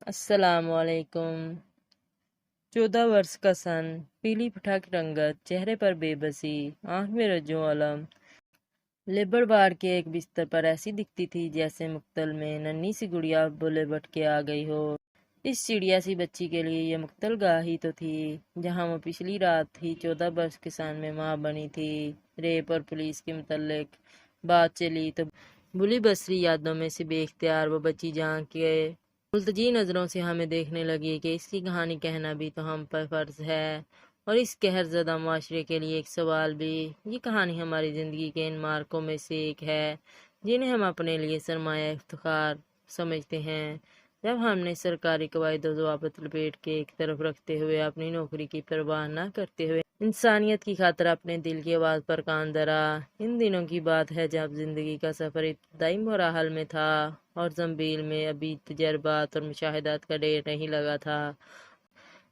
السلام علیکم۔ 14 برس کا سن، پیلی پٹھک رنگت، چہرے پر بے بسی، آنکھ میں رجو علم، لیبڑ بار کے ایک بستر پر ایسی دکھتی تھی جیسے مقتل میں ننھی سی گڑیا بولے بٹ کے آ گئی ہو۔ اس چڑیا سی بچی کے لیے یہ مقتل گاہ ہی تو تھی جہاں وہ پچھلی رات ہی 14 برس کے سن میں ماں بنی تھی۔ ریپ اور پولیس کے متعلق بات چلی تو بلی بسری یادوں میں سے بے اختیار وہ بچی جہاں کے ملتجی نظروں سے ہمیں دیکھنے لگی کہ اس کی کہانی کہنا بھی تو ہم پر فرض ہے، اور اس قہر زدہ معاشرے کے لیے ایک سوال بھی۔ یہ کہانی ہماری زندگی کے ان مارکوں میں سے ایک ہے جنہیں ہم اپنے لیے سرمایہ افتخار سمجھتے ہیں۔ جب ہم نے سرکاری قواعد و ضوابط لپیٹ کے ایک طرف رکھتے ہوئے اپنی نوکری کی پرواہ نہ کرتے ہوئے انسانیت کی خاطر اپنے دل کی آواز پر کان دھرا۔ ان دنوں کی بات ہے جب زندگی کا سفر ابتدائی مراحل میں تھا اور زنبیل میں ابھی تجربات اور مشاہدات کا ڈھیر نہیں لگا تھا۔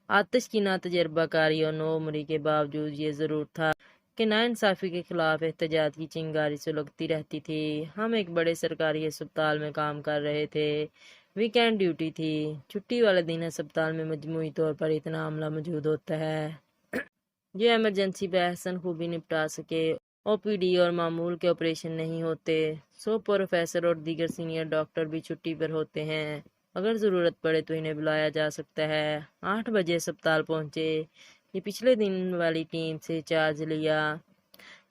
آتش کی نا تجربہ کاری اور نو عمری کے باوجود یہ ضرور تھا کہ ناانصافی کے خلاف احتجاج کی چنگاری سلگتی رہتی تھی۔ ہم ایک بڑے سرکاری ہسپتال میں کام کر رہے تھے۔ ویکینڈ ڈیوٹی تھی۔ چھٹی والے دن ہسپتال میں مجموعی طور پر اتنا عملہ موجود ہوتا ہے جو ایمرجنسی بحسن خوبی نپٹا سکے۔ او پی ڈی اور معمول کے آپریشن نہیں ہوتے، سو پروفیسر اور دیگر سینئر ڈاکٹر بھی چھٹی پر ہوتے ہیں۔ اگر ضرورت پڑے تو انہیں بلایا جا سکتا ہے۔ 8 بجے ہسپتال پہنچے۔ یہ پچھلے دن والی ٹیم سے چارج لیا۔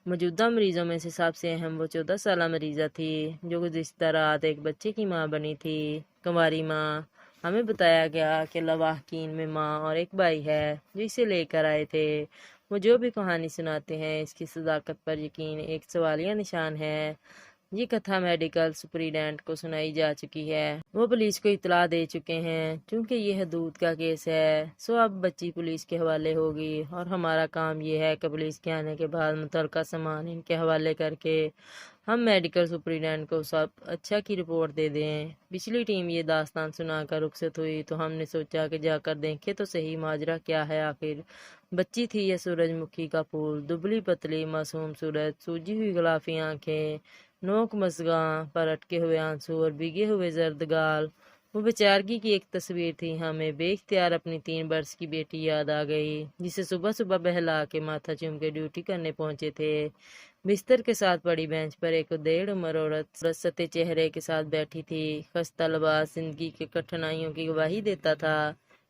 موجودہ مریضوں میں سے سب سے اہم وہ 14 سالہ مریضہ تھی جو گزشتہ رات ایک بچے کی ماں بنی تھی، کنواری ماں۔ ہمیں بتایا گیا کہ لواحقین میں ماں اور ایک بھائی ہے جو اسے لے کر آئے تھے۔ وہ جو بھی کہانی سناتے ہیں اس کی صداقت پر یقین ایک سوالیہ نشان ہے۔ یہ کتھا میڈیکل سپرنٹینڈنٹ کو سنائی جا چکی ہے۔ وہ پولیس کو اطلاع دے چکے ہیں۔ چونکہ یہ حدود کا کیس ہے سو اب بچی پولیس کے حوالے ہوگی، اور ہمارا کام یہ ہے کہ پولیس کے آنے کے بعد متعلقہ سامان ان کے حوالے کر کے ہم میڈیکل سپرنٹینڈنٹ کو سب اچھا کی رپورٹ دے دیں۔ پچھلی ٹیم یہ داستان سنا کر رخصت ہوئی تو ہم نے سوچا کہ جا کر دیکھیں تو صحیح ماجرا کیا ہے۔ آخر بچی تھی یا سورج مکھی کا پھول، دبلی پتلی معصوم صورت، سوجی ہوئی غلافی آنکھیں، نوک مژگاں پر اٹکے ہوئے آنسو اور بھیگے ہوئے زرد گال۔ وہ بیچارگی کی ایک تصویر تھی۔ ہمیں بے اختیار اپنی 3 برس کی بیٹی یاد آ گئی جسے صبح صبح بہلا کے ماتھا چوم کے ڈیوٹی کرنے پہنچے تھے۔ بستر کے ساتھ پڑی بینچ پر ایک 1.5 عمر عورت سطح چہرے کے ساتھ بیٹھی تھی۔ خستہ لباس زندگی کے کٹھنائیوں کی گواہی دیتا تھا۔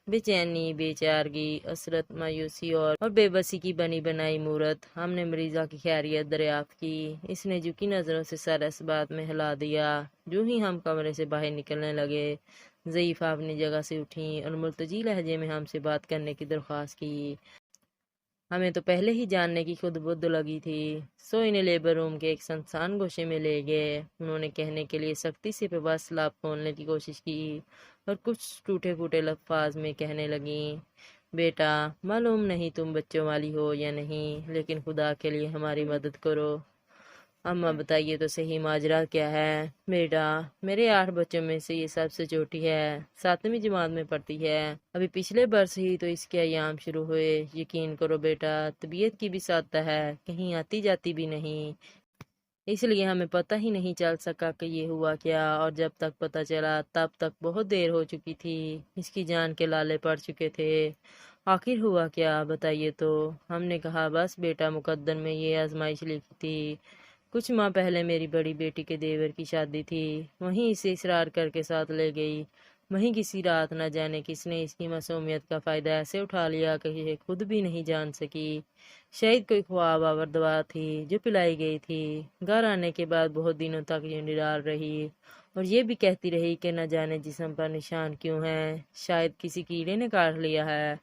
بے چینی، بے چارگی، حسرت، مایوسی اور بے بسی کی بنی بنائی مورت۔ ہم نے مریضہ کی خیریت دریافت کی۔ اس نے جھکی نظروں سے سر اس بات میں ہلا دیا۔ جو ہی ہم کمرے سے باہر نکلنے لگے ضعیفہ اپنی جگہ سے اٹھیں اور ملتجی لہجے میں ہم سے بات کرنے کی درخواست کی۔ ہمیں تو پہلے ہی جاننے کی خود بدھ لگی تھی، سو انہیں لیبر روم کے ایک سنسان گوشے میں لے گئے۔ انہوں نے کہنے کے لیے سختی سے پیپر سلاب کھولنے کی کوشش کی اور کچھ ٹوٹے پھوٹے الفاظ میں کہنے لگیں، بیٹا معلوم نہیں تم بچوں والی ہو یا نہیں، لیکن خدا کے لیے ہماری مدد کرو۔ اماں بتائیے تو صحیح ماجرا کیا ہے۔ بیٹا میرے 8 بچوں میں سے یہ سب سے چھوٹی ہے، 7ویں جماعت میں پڑھتی ہے۔ ابھی پچھلے برس ہی تو اس کے ایام شروع ہوئے۔ یقین کرو بیٹا طبیعت کی بھی سادہ ہے، کہیں آتی جاتی بھی نہیں، اس لیے ہمیں پتہ ہی نہیں چل سکا کہ یہ ہوا کیا، اور جب تک پتہ چلا تب تک بہت دیر ہو چکی تھی، اس کی جان کے لالے پڑ چکے تھے۔ آخر ہوا کیا بتائیے تو۔ ہم نے کہا بس بیٹا مقدر میں یہ آزمائش لکھی تھی۔ کچھ ماہ پہلے میری بڑی بیٹی کے دیور کی شادی تھی، وہیں اسے اصرار کر کے ساتھ لے گئی۔ وہیں کسی رات نہ جانے کس نے اس کی معصومیت کا فائدہ ایسے اٹھا لیا کہ یہ خود بھی نہیں جان سکی۔ شاید کوئی خواب آور دوا تھی جو پلائی گئی تھی۔ گھر آنے کے بعد بہت دنوں تک یہ نڈال رہی اور یہ بھی کہتی رہی کہ نہ جانے جسم پر نشان کیوں ہیں، شاید کسی کیڑے نے کاٹ لیا ہے۔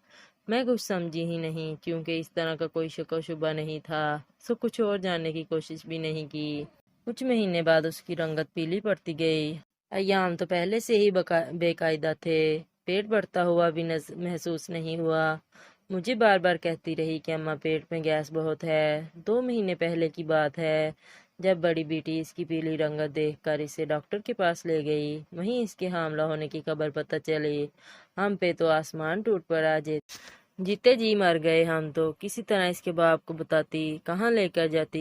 میں کچھ سمجھی ہی نہیں کیونکہ اس طرح کا کوئی شک و شبہ نہیں تھا، سو کچھ اور جاننے کی کوشش بھی نہیں کی۔ کچھ مہینے بعد اس کی رنگت پیلی پڑتی گئی۔ ایام تو پہلے سے ہی بے قاعدہ تھے، پیٹ بڑھتا ہوا بھی محسوس نہیں ہوا۔ مجھے بار بار کہتی رہی کہ اماں پیٹ میں گیس بہت ہے۔ 2 مہینے پہلے کی بات ہے جب بڑی بیٹی اس کی پیلی رنگت دیکھ کر اسے ڈاکٹر کے پاس لے گئی، وہیں اس کے حاملہ ہونے کی خبر پتہ چلی۔ ہم پہ تو آسمان ٹوٹ پڑا، جیتے جی مر گئے ہم تو۔ کسی طرح اس کے باپ کو بتاتی، کہاں لے کر جاتی،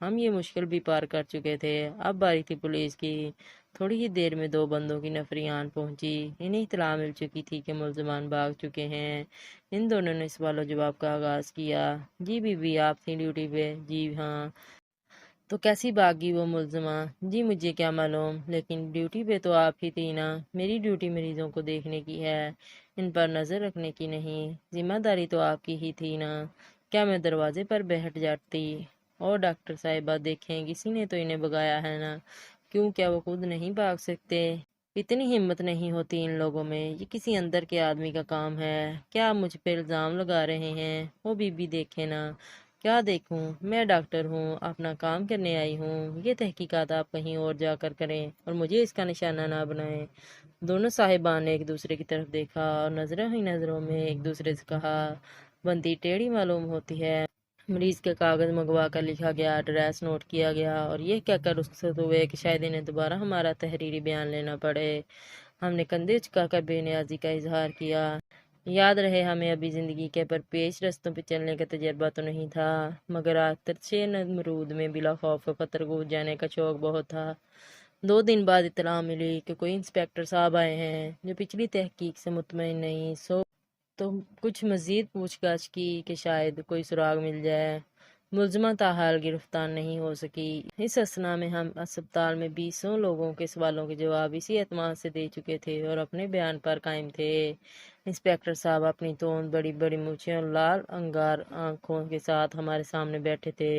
ہم یہ مشکل بھی پار کر چکے تھے۔ اب باری تھی پولیس کی۔ تھوڑی ہی دیر میں 2 بندوں کی نفری آن پہنچی۔ انہیں اطلاع مل چکی تھی کہ ملزمان بھاگ چکے ہیں۔ ان دونوں نے سوال و جواب کا آغاز کیا۔ جی بی بی، آپ تھیں ڈیوٹی پہ؟ جی ہاں۔ تو کیسی بھاگی وہ ملزمہ؟ جی مجھے کیا معلوم، لیکن ڈیوٹی پہ تو آپ ہی تھی نا۔ میری ڈیوٹی مریضوں کو دیکھنے کی ہے، ان پر نظر رکھنے کی نہیں۔ ذمہ داری تو آپ کی ہی تھی نا۔ کیا میں دروازے پر بیٹھ جاتی؟ اور ڈاکٹر صاحبہ دیکھیں، کسی نے تو انہیں بگایا ہے نا۔ کیوں، کیا وہ خود نہیں بھاگ سکتے؟ اتنی ہمت نہیں ہوتی ان لوگوں میں، یہ کسی اندر کے آدمی کا کام ہے۔ کیا آپ مجھ پہ الزام لگا رہے ہیں؟ وہ بی بی دیکھے نا۔ کیا دیکھوں؟ میں ڈاکٹر ہوں، اپنا کام کرنے آئی ہوں۔ یہ تحقیقات آپ کہیں اور جا کر کریں اور مجھے اس کا نشانہ نہ بنائیں۔ دونوں صاحبان نے ایک دوسرے کی طرف دیکھا اور نظروں ہی نظروں میں ایک دوسرے سے کہا، بنتی ٹیڑھی معلوم ہوتی ہے۔ مریض کے کاغذ منگوا کر لکھا گیا، ایڈریس نوٹ کیا گیا اور یہ کہہ کر رخصت ہوئے کہ شاید انہیں دوبارہ ہمارا تحریری بیان لینا پڑے۔ ہم نے کندھے جھکا کر بے نیازی کا اظہار کیا۔ یاد رہے، ہمیں ابھی زندگی کے پرپیش رستوں پہ چلنے کا تجربہ تو نہیں تھا، مگر آتشِ نمرود میں بلا خوف و خطر کود جانے کا شوق بہت تھا۔ 2 دن بعد اطلاع ملی کہ کوئی انسپکٹر صاحب آئے ہیں جو پچھلی تحقیق سے مطمئن نہیں، تو کچھ مزید پوچھ گچھ کی کہ شاید کوئی سراغ مل جائے۔ ملزمہ تاحال گرفتار نہیں ہو سکی۔ اس اثنا میں ہم اسپتال میں 20 لوگوں کے سوالوں کے جواب اسی اعتماد سے دے چکے تھے اور اپنے بیان پر قائم تھے۔ انسپکٹر صاحب اپنی توند، بڑی بڑی مونچھیں اور لال انگار آنکھوں کے ساتھ ہمارے سامنے بیٹھے تھے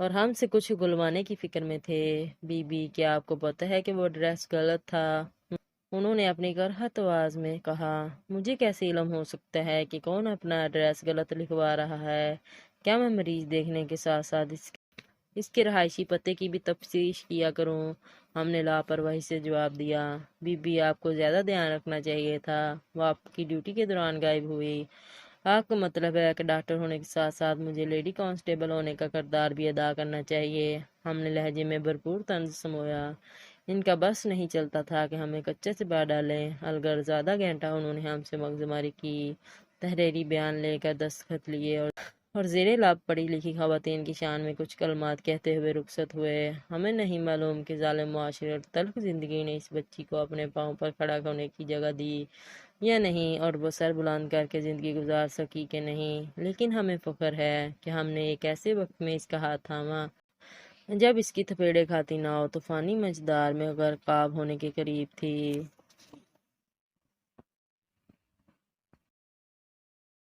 اور ہم سے کچھ اگلوانے کی فکر میں تھے۔ بی بی، کیا آپ کو پتہ ہے کہ وہ ایڈریس غلط تھا؟ انہوں نے اپنی کرہت آواز میں کہا۔ مجھے کیسے علم ہو سکتا ہے کہ کون اپنا ایڈریس غلط لکھوا رہا ہے؟ کیا میں مریض دیکھنے کے ساتھ ساتھ اس کے رہائشی پتے کی بھی تفتیش کیا کروں؟ ہم نے لاپرواہی سے جواب دیا۔ بی بی، آپ کو زیادہ دھیان رکھنا چاہیے تھا، وہ آپ کی ڈیوٹی کے دوران غائب ہوئی۔ آپ کا مطلب ہے کہ ڈاکٹر ہونے کے ساتھ ساتھ مجھے لیڈی کانسٹیبل ہونے کا کردار بھی ادا کرنا چاہیے؟ ہم نے لہجے میں بھرپور طنز سمویا۔ ان کا بس نہیں چلتا تھا کہ ہمیں کچے سے باہر ڈالیں۔ الغرض آدھا گھنٹہ انہوں نے ہم سے مغزماری کی، تحریری بیان لے کر دستخط لیے اور زیر لب پڑھی لکھی خواتین کی شان میں کچھ کلمات کہتے ہوئے رخصت ہوئے۔ ہمیں نہیں معلوم کہ ظالم معاشرے اور تلخ زندگی نے اس بچی کو اپنے پاؤں پر کھڑا ہونے کی جگہ دی یا نہیں، اور وہ سر بلند کر کے زندگی گزار سکی کہ نہیں، لیکن ہمیں فخر ہے کہ ہم نے ایک ایسے وقت میں اس کا ہاتھ تھاما جب اس کی تھپیڑیں کھاتی ناؤ طوفانی مجدار میں غرقاب ہونے کے قریب تھی۔